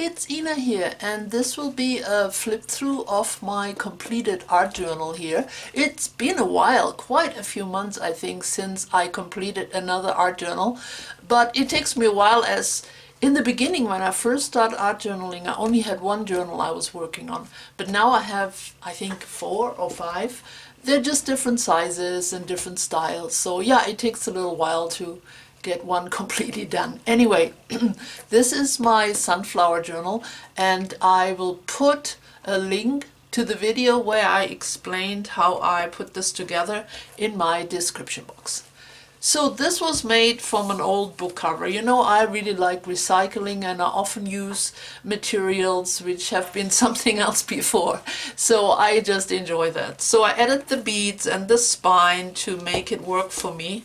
it's Ina here, and this will be a flip through of my completed art journal here. It's been a while, quite a few months I think, since I completed another art journal, but it takes me a while, as in the beginning when I first started art journaling I only had one journal I was working on, but now I have I think 4 or 5. They're just different sizes and different styles, so yeah, it takes a little while to get one completely done. Anyway, this is my sunflower journal, and I will put a link to the video where I explained how I put this together in my description box. So this was made from an old book cover. You know, I really like recycling, and I often use materials which have been something else before. So I just enjoy that. So I added the beads and the spine to make it work for me.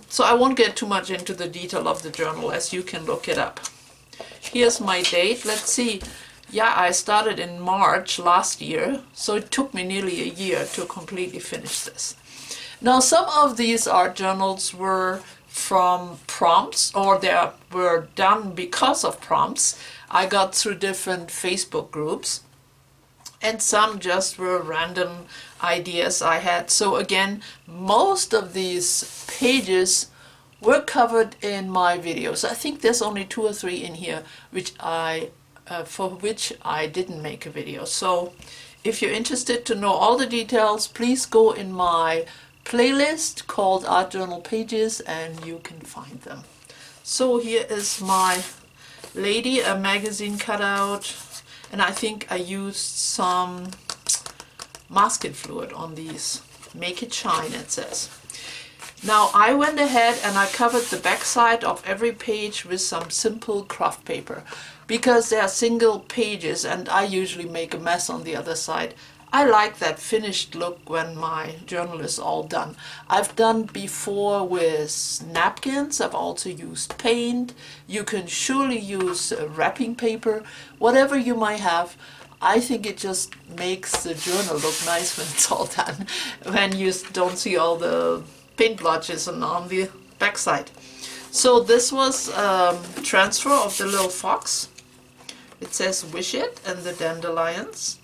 So I won't get too much into the detail of the journal, as you can look it up. Here's my date. Let's see. Yeah, I started in March last year, so it took me nearly a year to completely finish this. Now, some of these art journals were from prompts, or they were done because of prompts I got through different Facebook groups, and some just were random ideas I had. So again, most of these pages were covered in my videos. I think there's only 2 or 3 in here which for which I didn't make a video. So if you're interested to know all the details, please go in my playlist called Art Journal Pages and you can find them. So here is my lady, a magazine cutout, and I think I used some masking fluid on these. Make it shine, it says. Now I went ahead and I covered the back side of every page with some simple craft paper, because they are single pages and I usually make a mess on the other side. I like that finished look when my journal is all done. I've done before with napkins. I've also used paint. You can surely use wrapping paper, whatever you might have. I think it just makes the journal look nice when it's all done, when you don't see all the paint blotches on the backside. So this was transfer of the little fox. It says wish it, and the dandelions.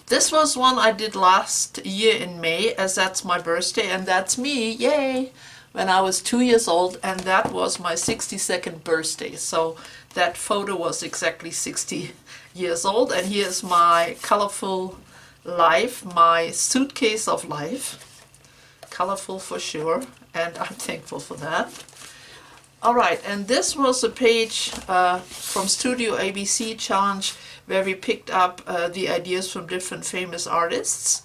This was one I did last year in May, as that's my birthday, and that's me, yay, when I was 2 years old, and that was my 62nd birthday. So that photo was exactly 60 years old, and here's my colorful life, my suitcase of life. Colorful for sure, and I'm thankful for that. Alright, and this was a page from Studio ABC Challenge, where we picked up the ideas from different famous artists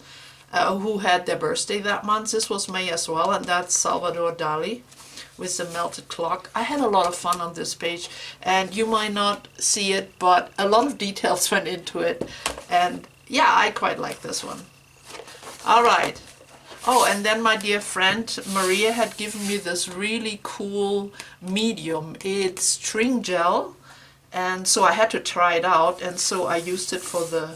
who had their birthday that month. This was May as well, and that's Salvador Dali with the melted clock. I had a lot of fun on this page, and you might not see it, but a lot of details went into it, and yeah, I quite like this one. Alright. Oh, and then my dear friend Maria had given me this really cool medium. It's string gel, and so I had to try it out, and so I used it for the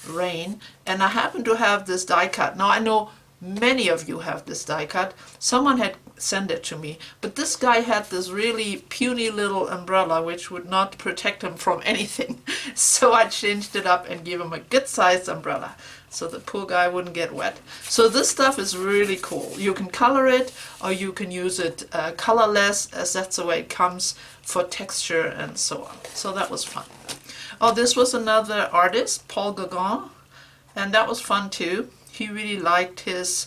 rain. And I happen to have this die cut. Now I know many of you have this die cut. Someone had sent it to me, but this guy had this really puny little umbrella which would not protect him from anything. So I changed it up and gave him a good sized umbrella, so the poor guy wouldn't get wet. So this stuff is really cool. You can color it, or you can use it colorless, as that's the way it comes, for texture and so on. So that was fun. Oh, this was another artist, Paul Gauguin, and that was fun too. He really liked his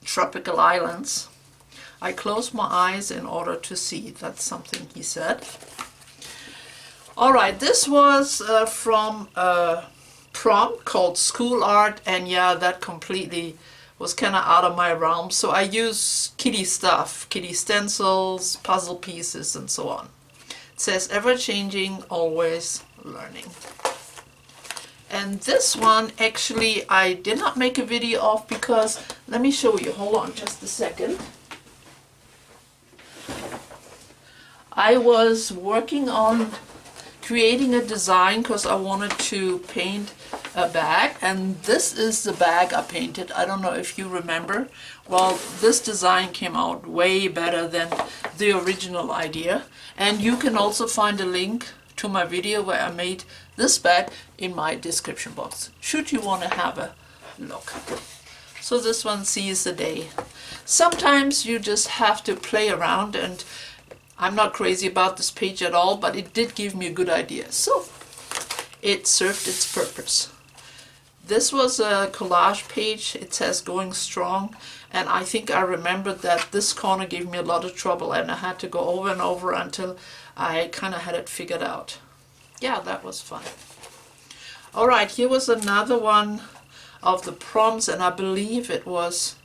tropical islands. I closed my eyes in order to see. That's something he said. Alright, this was from prompt called School Art, and yeah, that completely was kind of out of my realm, so I use kitty stuff, kitty stencils, puzzle pieces, and so on. It says ever changing, always learning. And this one actually I did not make a video of, because let me show you, hold on just a second. I was working on creating a design because I wanted to paint a bag, and this is the bag I painted. I don't know if you remember. Well, this design came out way better than the original idea, and you can also find a link to my video where I made this bag in my description box, should you want to have a look. So this one sees the day. Sometimes you just have to play around, and I'm not crazy about this page at all, but it did give me a good idea. So it served its purpose. This was a collage page. It says going strong, and I think I remembered that this corner gave me a lot of trouble, and I had to go over and over until I kind of had it figured out. Yeah, that was fun. All right, here was another one of the prompts, and I believe it was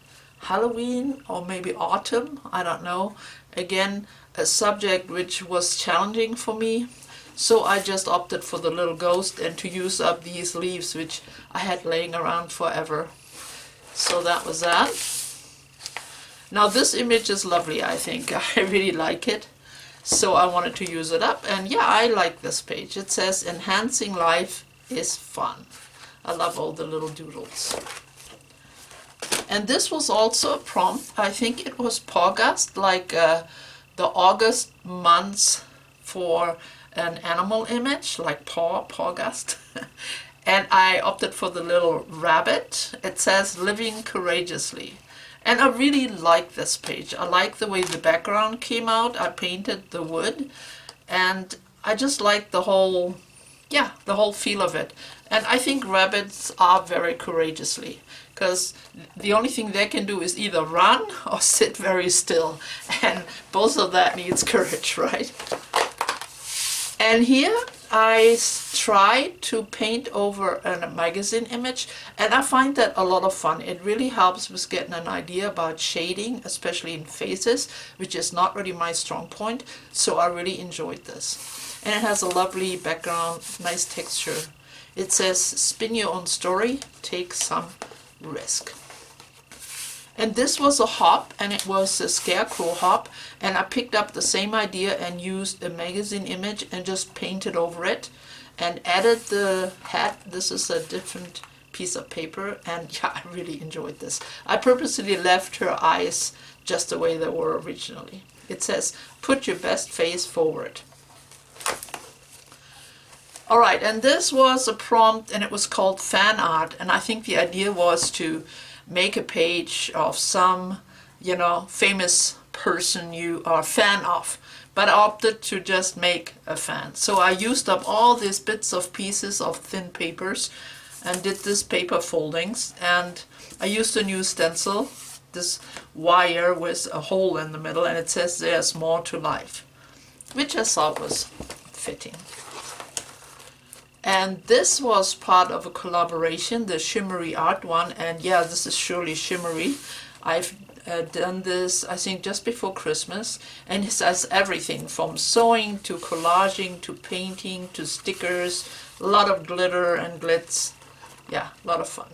Halloween or maybe autumn, I don't know. Again, a subject which was challenging for me. So I just opted for the little ghost and to use up these leaves which I had laying around forever. So that was that. Now this image is lovely, I think. I really like it. So I wanted to use it up, and yeah, I like this page. It says enhancing life is fun. I love all the little doodles. And this was also a prompt. I think it was August, like the August months for an animal image, like August. And I opted for the little rabbit. It says living courageously. And I really like this page. I like the way the background came out. I painted the wood, and I just like the whole, yeah, the whole feel of it. And I think rabbits are very courageously, because the only thing they can do is either run or sit very still. And both of that needs courage, right? And here I tried to paint over a magazine image, and I find that a lot of fun. It really helps with getting an idea about shading, especially in faces, which is not really my strong point. So I really enjoyed this. And it has a lovely background, nice texture. It says, spin your own story, take some risk. And this was a hop, and it was a Scarecrow hop, and I picked up the same idea and used a magazine image and just painted over it and added the hat. This is a different piece of paper, and yeah, I really enjoyed this. I purposely left her eyes just the way they were originally. It says, put your best face forward. All right, and this was a prompt, and it was called fan art, and I think the idea was to make a page of some, you know, famous person you are a fan of, but I opted to just make a fan. So I used up all these bits of pieces of thin papers and did this paper foldings, and I used a new stencil, this wire with a hole in the middle, and it says there's more to life, which I thought was fitting. And this was part of a collaboration, the Shimmering Art one, and yeah, this is surely shimmery. I've done this, I think, just before Christmas, and it says everything from sewing to collaging to painting to stickers, a lot of glitter and glitz. Yeah, a lot of fun.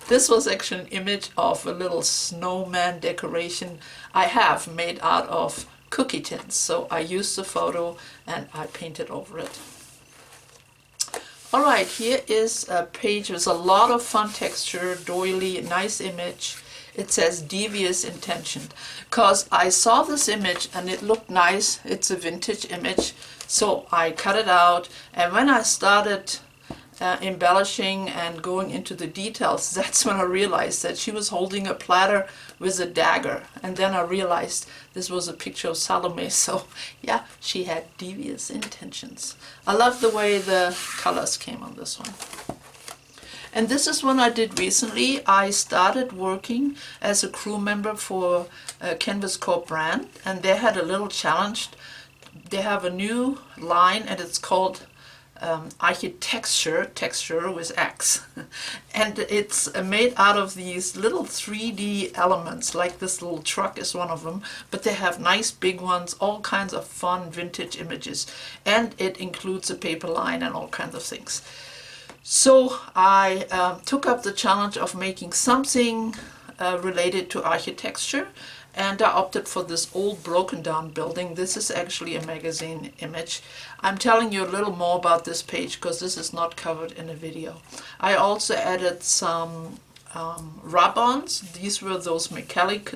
This was actually an image of a little snowman decoration I have made out of cookie tins. So I used the photo and I painted over it. All right, here is a page with a lot of fun texture, doily, nice image. It says devious intention, because I saw this image and it looked nice. It's a vintage image, so I cut it out. And when I started embellishing and going into the details, that's when I realized that she was holding a platter with a dagger. And then I realized this was a picture of Salome. So yeah, she had devious intentions. I love the way the colors came on this one. And this is one I did recently. I started working as a crew member for Canvas Corp brand, and they had a little challenge. They have a new line, and it's called architecture, texture with X. And it's made out of these little 3D elements, like this little truck is one of them, but they have nice big ones, all kinds of fun vintage images. And it includes a paper line and all kinds of things. So I took up the challenge of making something related to architecture, and I opted for this old broken down building. This is actually a magazine image. I'm telling you a little more about this page because this is not covered in a video. I also added some rub-ons. These were those mechanical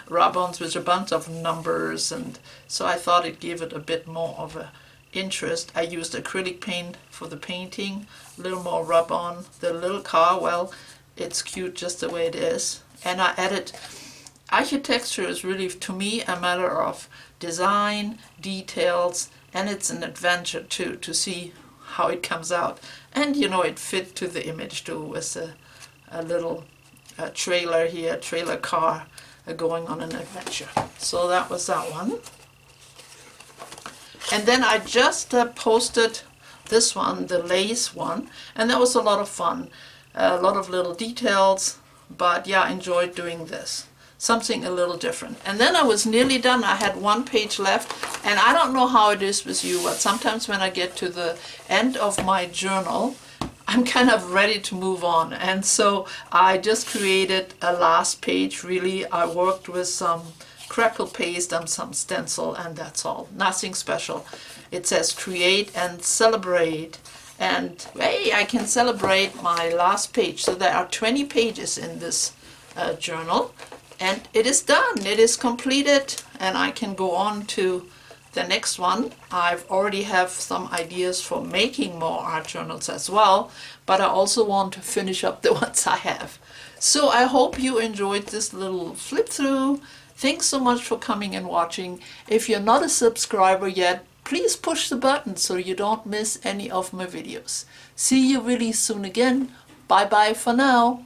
rub-ons with a bunch of numbers, and so I thought it gave it a bit more of a interest. I used acrylic paint for the painting, a little more rub-on. The little car, well, it's cute just the way it is. And I added, architecture is really, to me, a matter of design, details, and it's an adventure too, to see how it comes out. And you know, it fit to the image too, with a little trailer here, trailer car going on an adventure. So that was that one. And then I just posted this one, the lace one, and that was a lot of fun. A lot of little details, but yeah, I enjoyed doing this. Something a little different. And then I was nearly done. I had one page left, and I don't know how it is with you, but sometimes when I get to the end of my journal, I'm kind of ready to move on. And so I just created a last page, really. I worked with some crackle paste and some stencil, and that's all. Nothing special. It says create and celebrate. And hey, I can celebrate my last page. So there are 20 pages in this journal. And it is done, it is completed, and I can go on to the next one. I've already have some ideas for making more art journals as well, but I also want to finish up the ones I have. So I hope you enjoyed this little flip through. Thanks so much for coming and watching. If you're not a subscriber yet, please push the button so you don't miss any of my videos. See you really soon again. Bye bye for now.